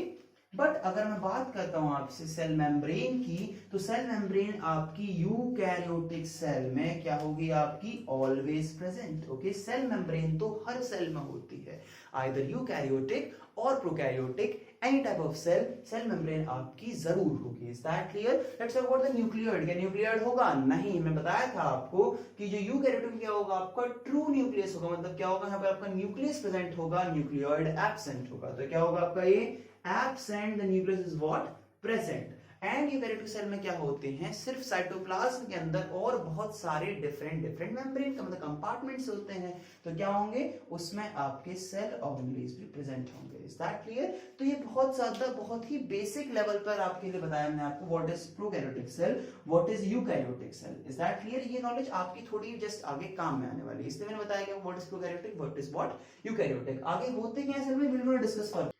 बट अगर मैं बात करता हूं आपसे सेल मेम्ब्रेन की, तो सेल मेम्ब्रेन आपकी यूकैरियोटिक सेल में क्या होगी? आपकी always present. Okay, cell membrane तो हर सेल में होती है, आइदर यूकैरियोटिक और prokaryotic. Any type of cell, cell membrane आपकी जरूर होगी. Is that clear? Let's talk about the nucleoid. क्या न्यूक्लियोइड होगा? नहीं. मैं बताया था आपको कि जो यूकैरियोटिक में क्या होगा? आपका ट्रू न्यूक्लियस होगा. मतलब क्या होगा? यहाँ पर आपका न्यूक्लियस प्रेजेंट होगा, न्यूक्लियोइड एब्सेंट होगा. तो क्या होगा आपका? ये absent. The nucleus is what? Present. And eukaryotic cell में क्या होते हैं? सिर्फ साइटोप्लाज्म के अंदर और बहुत सारे डिफरेंट डिफरेंट मेम्ब्रेन का मतलब कंपार्टमेंट्स होते हैं. तो क्या होंगे? उसमें आपके सेल ऑर्गेनेल्स भी प्रेजेंट होंगे. Is that clear? तो ये बहुत ज्यादा, बहुत ही बेसिक लेवल पर आपके लिए बताया मैंने आपको. What is prokaryotic cell, what is eukaryotic cell. Is that clear? ये नॉलेज आपकी थोड़ी जस्ट आगे काम में आने वाली है, इसलिए मैंने बताया कि what is prokaryotic, what is what eukaryotic. आगे होते क्या सेल में, बिल्कुल डिस्कस कर.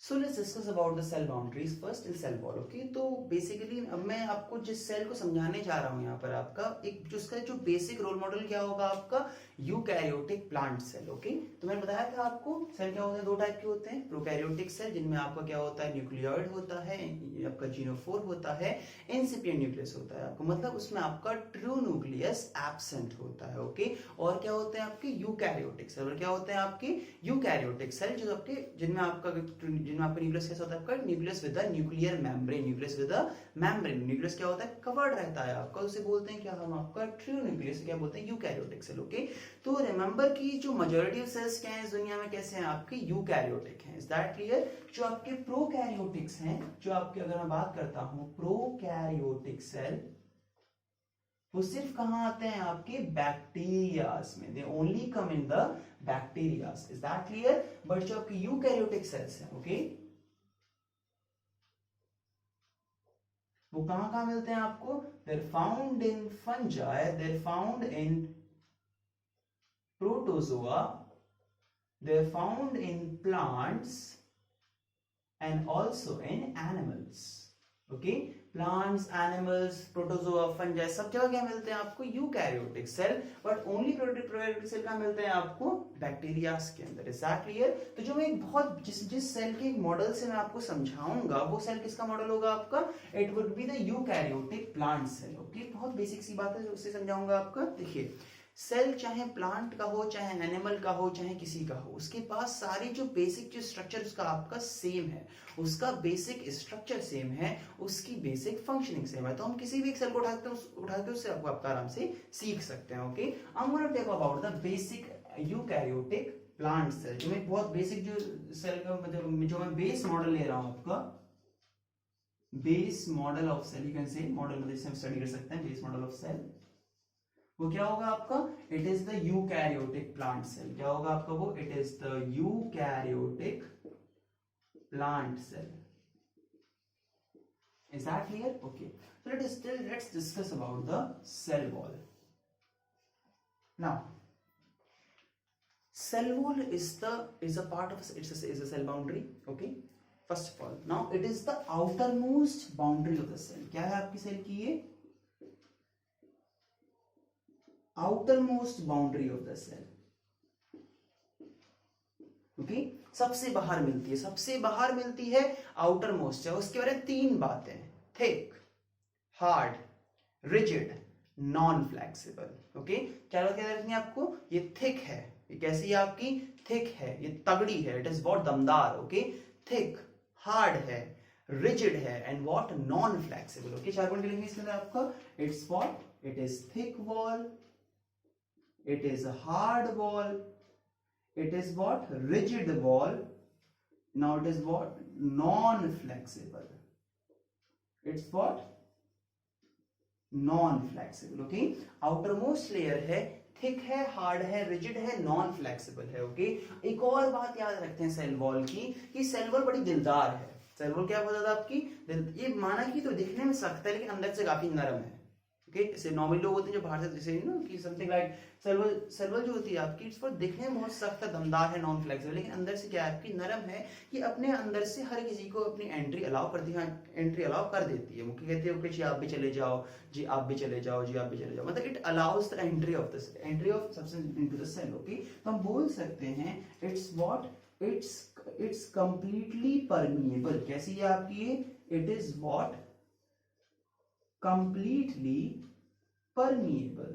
So let's discuss about the cell boundaries first in cell wall. Okay, तो बेसिकली अब मैं आपको जिस सेल को समझाने जा रहा हूँ यहाँ पर आपका एक जो उसका जो बेसिक रोल मॉडल क्या होगा आपका यूकैरियोटिक प्लांट सेल। ओके, तो मैंने बताया था आपको सेल क्या होते हैं, दो टाइप के होते हैं। प्रोकैरियोटिक सेल जिनमें आपका क्या होता है, न्यूक्लियोइड होता है, आपका जीनोफोर होता है, इंसिपिएंट न्यूक्लियस होता है आपको, मतलब उसमें आपका ट्रू न्यूक्लियस एब्सेंट होता है। ओके, और क्या होते हैं आपके यूकैरियोटिक सेल, और क्या होते हैं आपके यूकैरियोटिक सेल जो आपके जिनमें आपका न्यूक्लियस कैसा होता है आपका nucleus with nuclear membrane, nucleus with membrane, nucleus क्या होता है कवर्ड रहता है आपका, उसे बोलते हैं क्या हम आपका ट्रू न्यूक्लियस, क्या बोलते हैं यूकैरियोटिक सेल। ओके, तो रिमेंबर की जो मेजॉरिटी ऑफ सेल्स क्या है इस दुनिया में कैसे हैं आपके यूकैरियोटिक हैं। Is that clear? जो आपके प्रोकैरियोटिक्स हैं, जो आपके अगर मैं बात करता हूं प्रोकैरियोटिक सेल, वो सिर्फ कहां आते हैं आपके बैक्टीरियाज में, they only come in the bacterias. Is that clear? But जो आपके यूकैरियोटिक सेल्स हैं, ओके, वो कहां कहां मिलते हैं आपको? They're found in fungi, they're found in protozoa, they're found in plants and also in animals. Okay, plants, animals, protozoa, fungi सब जगह क्या मिलते हैं आपको eukaryotic cell, but only prokaryotic cell कहाँ मिलते हैं आपको बैक्टीरिया के अंदर। Is that clear? तो जो मैं एक बहुत जिस सेल के मॉडल से मैं आपको समझाऊंगा वो सेल किसका मॉडल होगा आपका? It would be the eukaryotic plant cell. Okay, बहुत बेसिक सी बात है उससे समझाऊंगा आपका। देखिए, सेल चाहे प्लांट का हो, चाहे एनिमल का हो, चाहे किसी का हो, उसके पास सारी जो बेसिक जो स्ट्रक्चर उसका आपका सेम है, उसका बेसिक स्ट्रक्चर सेम है, उसकी बेसिक फंक्शनिंग सेम है। तो हम किसी भी एक सेल को उठा के उससे आपको आराम से सीख सकते हैं। Okay, I am gonna talk about the basic eukaryotic plant cell, जो मैं बहुत बेसिक जो सेल का मतलब जो मैं बेस मॉडल ले रहा हूं आपका, base model of cell, you can say model मतलब जिसे हम स्टडी कर सकते हैं, बेस मॉडल ऑफ सेल, वो क्या होगा आपका? It is the eukaryotic plant cell. क्या होगा आपका वो? It is the eukaryotic plant cell. Is that clear? Okay, so let's discuss about the cell wall. Now, cell wall is a part of is a cell boundary. Okay, first of all, now it is the outermost boundary of the cell. क्या है आपकी सेल की ये outermost boundary of the cell. Okay, सबसे बाहर मिलती है, सबसे बाहर मिलती है आउटर मोस्ट है। उसके बारे में तीन बातें, thick, hard, rigid, non flexible. Okay, क्या रखनी है आपको? ये थिक है, ये कैसी है आपकी? थिक है, ये तगड़ी है, इट इज बहुत दमदार। ओके, थिक, हार्ड है, रिजिड है, and what? Non flexible. Okay, चार पॉइंट लिखेंगे इसके अंदर आपका। It's what? It is thick wall, it is a hard wall, it is what? Rigid wall. Now it is what? Non-flexible. It's what? Non-flexible. Okay, outermost layer है, थिक है, हार्ड है, रिजिड है, नॉन फ्लेक्सिबल है। ओके, एक और बात याद रखते हैं सेल वॉल की, कि सेल वॉल बड़ी दिलदार है। सेल वॉल क्या बहुत ज्यादा आपकी ये माना कि तो दिखने में सख्त है लेकिन अंदर से काफी नरम है। ओके, जैसे नॉर्मल लोग होते हैं जो बाहर से जैसे ना कि समथिंग लाइक सेल जो होती है आपकी, इस पर दिखने में बहुत सख्त है, दमदार है, नॉन फ्लेक्सिबल, लेकिन अंदर से क्या है आपकी नरम है, कि अपने अंदर से हर किसी को अपनी एंट्री अलाउ कर देती है। मुख्य कहते हैं ओके जी आप भी चले जाओ, जी आप भी चले जाओ, जी आप भी चले जाओ, मतलब it allows the entry of substance into the cell. Okay, तो हम बोल सकते हैं it's what? It's completely permeable. कैसी है आपकी ये? It is what? completely permeable.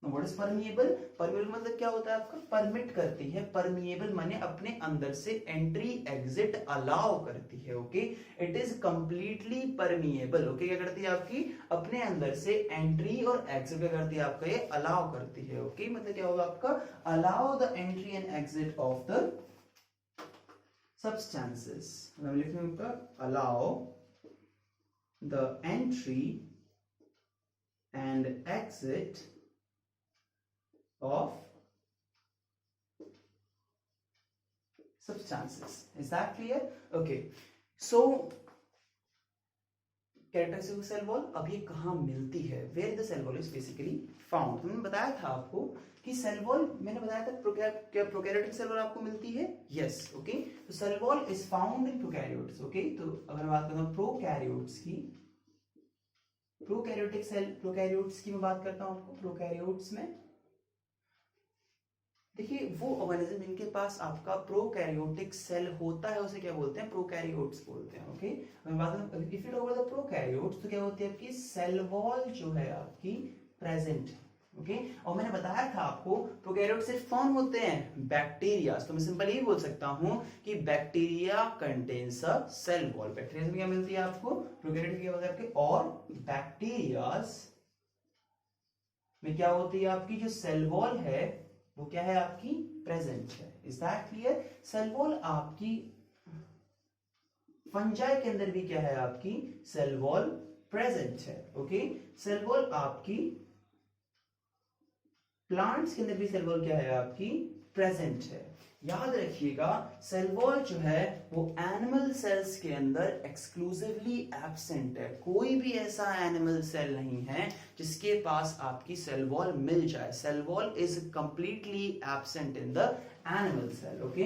Now what is permeable? Permeable मतलब क्या होता है आपका? परमिट करती है। परमिएबल माने अपने अंदर से एंट्री एग्जिट अलाउ करती है। Okay, it is completely permeable. Okay, क्या करती है आपकी? अपने अंदर से एंट्री और एग्जिट क्या करती है आपका? ये अलाउ करती है। ओके, मतलब क्या होगा आपका? Allow the entry and exit of the substances. लिखेंगे allow the entry and exit of substances. Is that clear? Okay, so characteristic of cell wall. अब ये कहाँ मिलती है, where the cell wall is basically found. तो मैंने बताया था आपको कि सेल वॉल, मैंने बताया था प्रोकैरियोटिक सेल वॉल आपको मिलती है, यस ओके। तो cell wall is found in prokaryotes, okay. तो अगर मैं बात करता हूँ प्रोकैरियोट्स की, प्रोकैरियोट्स की मैं बात करता हूँ आपको, प्रोकैरियोट्स में देखिए वो ऑर्गेनिज्म इनके पास आपका प्रोकैरियोटिक सेल होता है, उसे क्या बोलते हैं, प्रोकैरियोट्स बोलते हैं, ओके। मैं बात करूं if you talk about the prokaryotes, तो क्या होती है आपकी सेल वॉल जो है आपकी प्रेजेंट, ओके। और मैंने बताया था आपको प्रोकैरियोट सिर्फ कौन होते हैं, बैक्टीरिया। तो मैं सिंपल ये बोल सकता हूं कि bacteria contains a cell wall. Bacteria में क्या मिलती है आपको, प्रोकैरियोट क्या होता है आपके, और बैक्टीरियाज में क्या होती है आपकी जो सेल वॉल है वो क्या है आपकी, प्रेजेंट है। Is that clear. Cell wall आपकी फंजाई के अंदर भी क्या है आपकी, सेल वॉल प्रेजेंट है, ओके। सेल वॉल आपकी प्लांट्स के अंदर भी सेल वॉल क्या है आपकी, प्रेजेंट है। याद रखिएगा सेल वॉल जो है वो एनिमल सेल्स के अंदर एक्सक्लूसिवली एब्सेंट है। कोई भी ऐसा एनिमल सेल नहीं है जिसके पास आपकी सेल वॉल मिल जाए। Cell wall is completely absent in the animal cell, okay.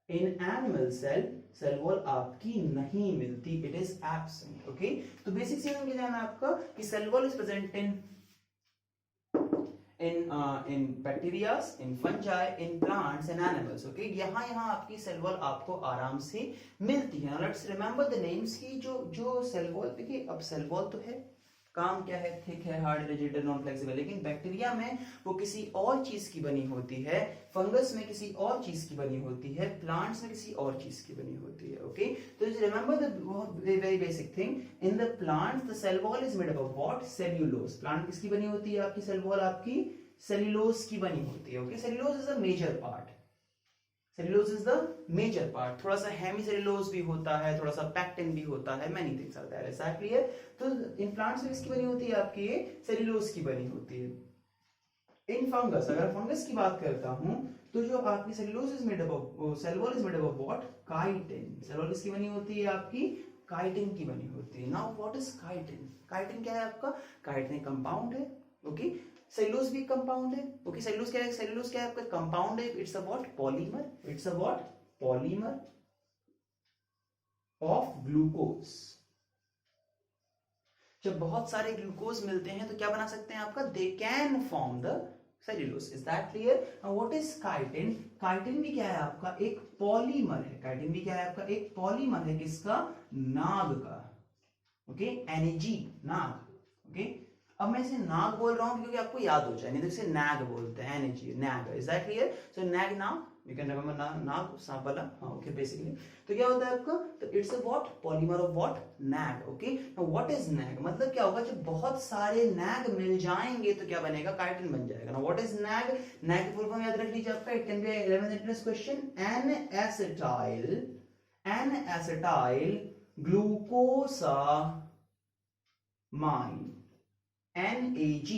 In animal cell cell wall आपकी नहीं मिलती, इट इज एब्सेंट, ओके। तो बेसिक चीज क्या जाना आपका कि cell wall is present in bacteria, in fungi, in plants and animals, okay। यहाँ आपकी सेल वॉल आपको आराम से मिलती है। लेट्स रिमेंबर द नेम्स की जो सेल वॉल, देखिए अब सेल वॉल तो है, काम क्या है, थिक है, हार्ड, रिजिड, नॉन फ्लेक्सिबल। लेकिन बैक्टीरिया में वो किसी और चीज की बनी होती है, फंगस में किसी और चीज की बनी होती है, प्लांट्स में किसी और चीज की बनी होती है, ओके। तो remember the very basic thing, in the plants the cell wall is made up of what, cellulose. Plant किसकी बनी होती है आपकी सेल वॉल, आपकी सेल्यूलोज की बनी होती है, okay. Cellulose is a major part, cellulose is the major part. थोड़ा सा हेमी सेल्यूलोज भी होता है, थोड़ा सा पैक्टिन भी होता है, many things are there, is that clear. तो इन प्लांट्स में किसकी बनी होती है आपकी, ये सेल्यूलोज की बनी होती है। इन फंगस, अगर फंगस की बात करता हूं तो जो आपकी cellulose is made up of, cell wall is made up of what, chitin. Cell wall किसकी बनी होती है आपकी, काइटिन की बनी होती है। Now what is chitin, chitin क्या है आपका, काइटिन कंपाउंड है, ओके। सेल्यूलोज भी कंपाउंड है, ओके। सेल्यूलोज क्या है, सेल्यूलोज क्या है आपका, कंपाउंड है। It's a what, polymer, it's a what, polymer of glucose. जब बहुत सारे ग्लूकोज मिलते हैं तो क्या बना सकते हैं आपका, they can form the cellulose. Is that clear. What is chitin, chitin भी क्या है आपका, एक पॉलीमर है। काइटिन भी क्या है आपका, एक पॉलीमर है, किसका, नाग का, ओके। NAG, नाग, ओके। अब मैं इसे नाग बोल रहा हूं क्योंकि आपको याद हो जाए, नहीं तो इसे नैग बोलते हैं, NAG, nag. Is that clear. So nag, नाग, यू कैन रिमेंबर नाग, सांप वाला, हाँ ओके। बेसिकली तो क्या होता है आपका, तो it's a what, polymer of what, nag, okay. Now what is nag, मतलब क्या होगा, जब बहुत सारे नैग मिल जाएंगे तो क्या बनेगा, काइटिन बन जाएगा। Now what is NAG, NAG की फुल फॉर्म याद रख लीजिए आपका, it can be 11th entrance question, N acetyl glucosamine, NAG,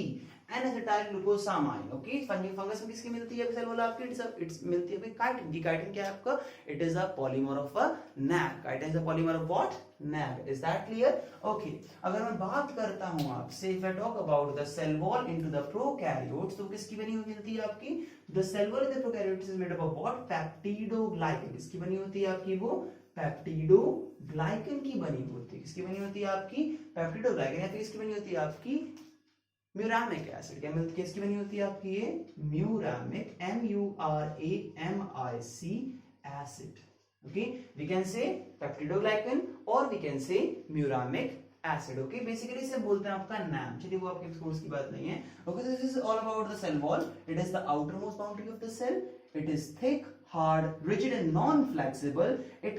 N-acetyl glucosamine, okay. Fungus में किसकी मिलती है सेल वॉल आपकी, इट्स मिलती है काइटिन की। काइटिन क्या है आपका, it is a polymer of a NAG. Chitin is a polymer of what, NAG. Is that clear, okay. अगर मैं बात करता हूं आपसे, if I talk about the cell wall into the prokaryotes, तो किसकी बनी हुई मिलती है आपकी, the cell wall in the prokaryotes is made up of what, peptidoglycan. किसकी बनी होती है आपकी, वो पेप्टिडोग्लाइकन की बनी होती है। किसकी बनी होती है आपकी, पेप्टिडोग्लाइकन। या फिर किसकी बनी होती है आपकी, म्यूरामिक एसिड। क्या मिलती है, किसकी बनी होती है आपकी, ये muramic, MURAMIC acid, okay. We can say peptidoglycan और we can say muramic acid, okay. Basically इसे बोलते हैं आपका नैम। चलिए वो आपके कोर्स की बात नहीं है, okay. This is all about the cell wall. It is the outer most boundary of the cell, it is thick, hard, rigid and non-flexible. It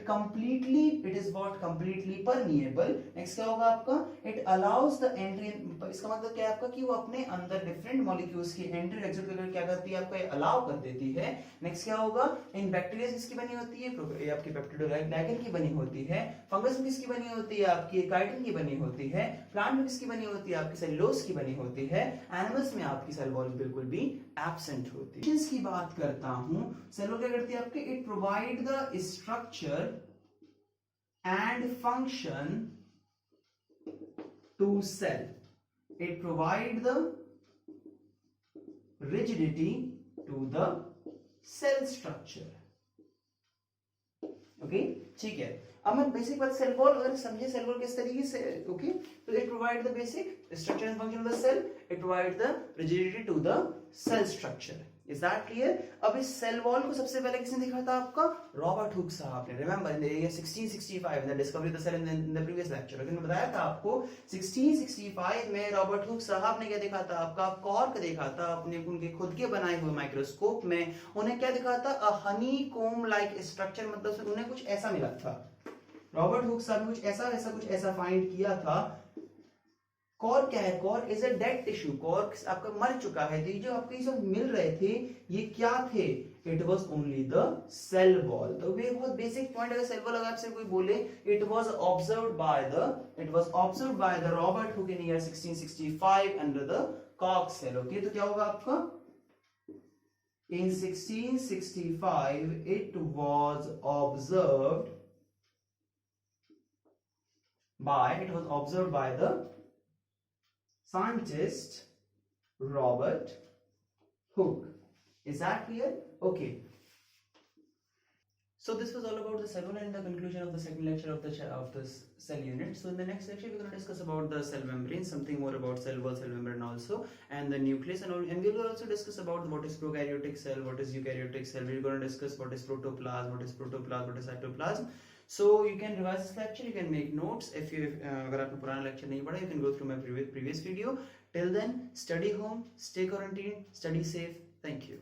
is what, completely permeable. Next क्या होगा आपका, it allows the entry, इसका मतलब क्या है आपका कि वो अपने अंदर different molecules की entry exit करके क्या करती है आपका, allow कर देती है। Next क्या होगा, in bacteria किसकी बनी होती है, ये आपकी पेप्टिडोग्लाइकन की बनी होती है। फंगस में किसकी बनी होती है आपकी, काइटिन की बनी होती है। प्लांट में किसकी बनी होती है आपकी, सेल्यूलोज की बनी होती है। एनिमल्स में आपकी सेल वॉल बिल्कुल भी एब्सेंट होती है। की बात करता हूं, सेल वॉल क्या करती है आपके, it provide the structure and function to cell. It provides the rigidity to the cell structure. Okay ठीक है. अब मैं बेसिक बात सेल वॉल अगर समझे सेल वॉल किस तरीके से. ओके तो it provide the basic structure and function of the cell. It provide the rigidity to the cell structure. Is that clear? अब इस सेल वॉल को सबसे पहले किसने देखा था आपका? रॉबर्ट हुक साहब ने. Remember in the year 1665 in the discovery of the cell in the previous lecture. मैंने बताया था आपको 1665 में रॉबर्ट हुक साहब ने क्या देखा था आपका? कॉर्क देखा था अपने उनके खुद के बनाए हुए माइक्रोस्कोप में. उन्हें क्या दिखा था? अ हनी कोम लाइक स्ट्रक्चर. मतलब उन्हें कुछ ऐसा मिला था. रॉबर्ट हुक साहब ने कुछ ऐसा फाइंड किया था. कॉर्क क्या है? Cork is a dead tissue. Cork आपका मर चुका है. तो ये जो आपको ये सब मिल रहे थे ये क्या थे? It was only the cell wall. तो ये बहुत बेसिक पॉइंट. अगर सेल वॉल अगर आपसे कोई बोले it was observed by the Robert Hooke in year 1665 under the cork cell. Okay तो क्या होगा आपका? In 1665 it was observed by the scientist Robert Hooke. Is that clear? Okay. So this was all about the cell wall and the conclusion of the second lecture of the cell unit. So in the next lecture we're going to discuss about the cell membrane, something more about cell wall, cell membrane also, and the nucleus and all. And we will also discuss about what is prokaryotic cell, what is eukaryotic cell. We're going to discuss what is protoplasm, what is cytoplasm. So you can revise this lecture, you can make notes. If you अगर आपने पुराना lecture नहीं पढ़ा, you can go through my previous video. Till then, study home, stay quarantined, study safe. Thank you.